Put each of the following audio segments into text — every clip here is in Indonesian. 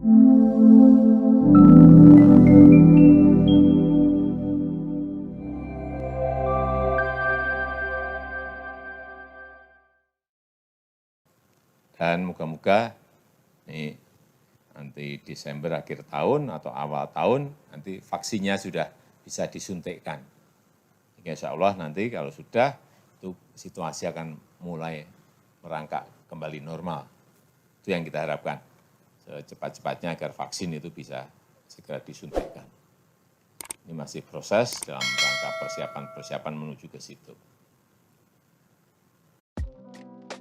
Dan moga-moga ini nanti Desember akhir tahun atau awal tahun nanti vaksinnya sudah bisa disuntikkan. Insya Allah nanti kalau sudah itu situasi akan mulai merangkak kembali normal. Itu yang kita harapkan secepat-cepatnya agar vaksin itu bisa segera disuntikkan. Ini masih proses dalam rangka persiapan menuju ke situ.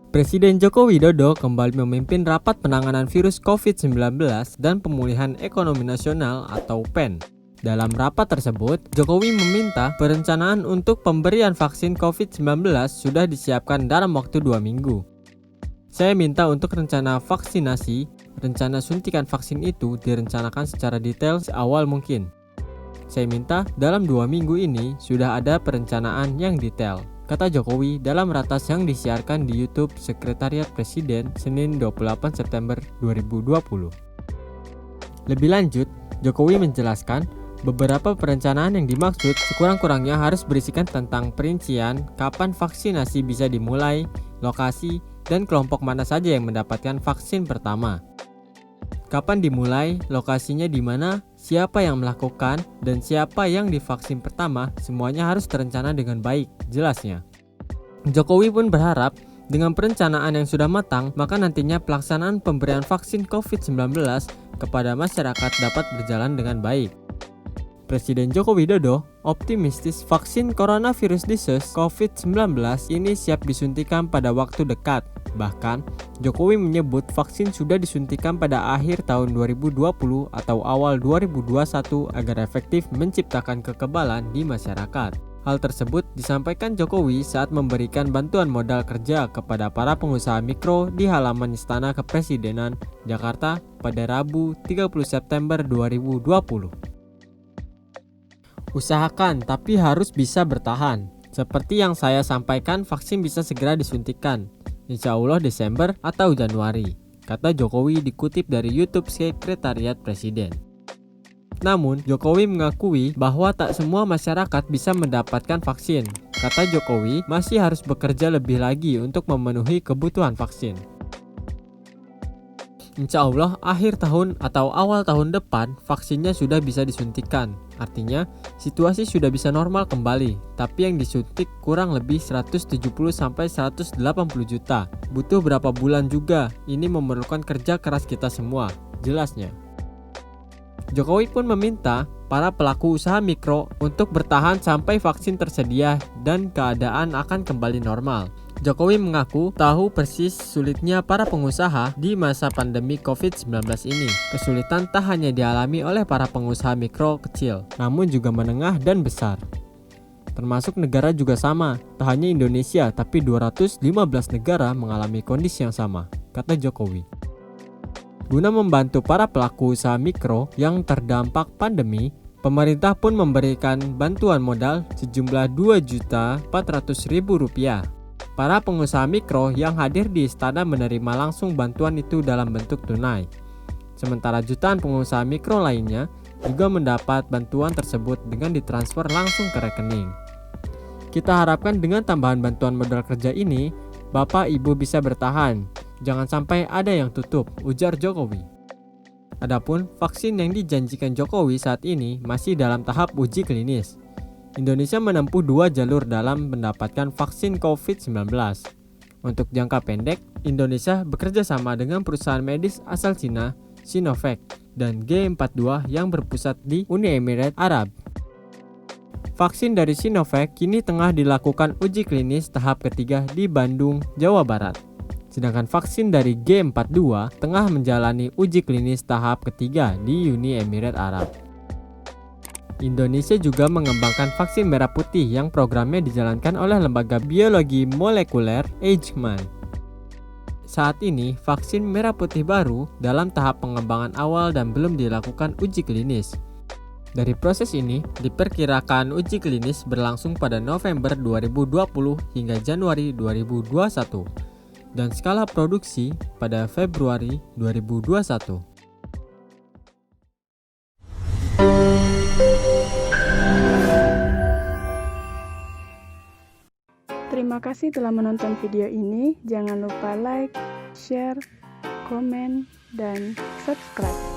Presiden Joko Widodo kembali memimpin rapat penanganan virus COVID-19 dan pemulihan ekonomi nasional atau PEN. Dalam rapat tersebut, Jokowi meminta perencanaan untuk pemberian vaksin COVID-19 sudah disiapkan dalam waktu 2 minggu. Saya minta untuk rencana vaksinasi, rencana suntikan vaksin itu direncanakan secara detail seawal mungkin. Saya minta dalam 2 minggu ini sudah ada perencanaan yang detail, kata Jokowi dalam ratas yang disiarkan di YouTube Sekretariat Presiden Senin 28 September 2020. Lebih lanjut, Jokowi menjelaskan beberapa perencanaan yang dimaksud sekurang-kurangnya harus berisikan tentang perincian kapan vaksinasi bisa dimulai, lokasi, dan kelompok mana saja yang mendapatkan vaksin pertama. Kapan dimulai, lokasinya di mana, siapa yang melakukan, dan siapa yang divaksin pertama, semuanya harus terencana dengan baik, jelasnya. Jokowi pun berharap dengan perencanaan yang sudah matang, maka nantinya pelaksanaan pemberian vaksin COVID-19 kepada masyarakat dapat berjalan dengan baik. Presiden Joko Widodo optimistis vaksin coronavirus disease COVID-19 ini siap disuntikan pada waktu dekat. Bahkan, Jokowi menyebut vaksin sudah disuntikan pada akhir tahun 2020 atau awal 2021 agar efektif menciptakan kekebalan di masyarakat. Hal tersebut disampaikan Jokowi saat memberikan bantuan modal kerja kepada para pengusaha mikro di halaman Istana Kepresidenan, Jakarta pada Rabu 30 September 2020. Usahakan tapi harus bisa bertahan. Seperti yang saya sampaikan, vaksin bisa segera disuntikan, insya Allah Desember atau Januari, kata Jokowi dikutip dari YouTube Sekretariat Presiden. Namun, Jokowi mengakui bahwa tak semua masyarakat bisa mendapatkan vaksin. Kata Jokowi, masih harus bekerja lebih lagi untuk memenuhi kebutuhan vaksin. Insya Allah akhir tahun atau awal tahun depan vaksinnya sudah bisa disuntikan. Artinya situasi sudah bisa normal kembali, tapi yang disuntik kurang lebih 170-180 juta. Butuh berapa bulan juga, ini memerlukan kerja keras kita semua, jelasnya. Jokowi pun meminta para pelaku usaha mikro untuk bertahan sampai vaksin tersedia dan keadaan akan kembali normal. Jokowi mengaku tahu persis sulitnya para pengusaha di masa pandemi COVID-19 ini. Kesulitan tak hanya dialami oleh para pengusaha mikro kecil, namun juga menengah dan besar. Termasuk negara juga sama, tak hanya Indonesia, tapi 215 negara mengalami kondisi yang sama, kata Jokowi. Guna membantu para pelaku usaha mikro yang terdampak pandemi, pemerintah pun memberikan bantuan modal sejumlah Rp2.400.000. Para pengusaha mikro yang hadir di istana menerima langsung bantuan itu dalam bentuk tunai. Sementara jutaan pengusaha mikro lainnya juga mendapat bantuan tersebut dengan ditransfer langsung ke rekening. Kita harapkan dengan tambahan bantuan modal kerja ini, Bapak Ibu bisa bertahan. Jangan sampai ada yang tutup, ujar Jokowi. Adapun vaksin yang dijanjikan Jokowi saat ini masih dalam tahap uji klinis. Indonesia menempuh 2 jalur dalam mendapatkan vaksin COVID-19. Untuk jangka pendek, Indonesia bekerja sama dengan perusahaan medis asal Cina, Sinovac, dan G42 yang berpusat di Uni Emirat Arab. Vaksin dari Sinovac kini tengah dilakukan uji klinis tahap ketiga di Bandung, Jawa Barat. Sedangkan vaksin dari G42 tengah menjalani uji klinis tahap ketiga di Uni Emirat Arab. Indonesia juga mengembangkan vaksin merah putih yang programnya dijalankan oleh Lembaga Biologi Molekuler Eijkman. Saat ini, vaksin merah putih baru dalam tahap pengembangan awal dan belum dilakukan uji klinis. Dari proses ini, diperkirakan uji klinis berlangsung pada November 2020 hingga Januari 2021 dan skala produksi pada Februari 2021. Terima kasih telah menonton video ini. Jangan lupa like, share, komen, dan subscribe.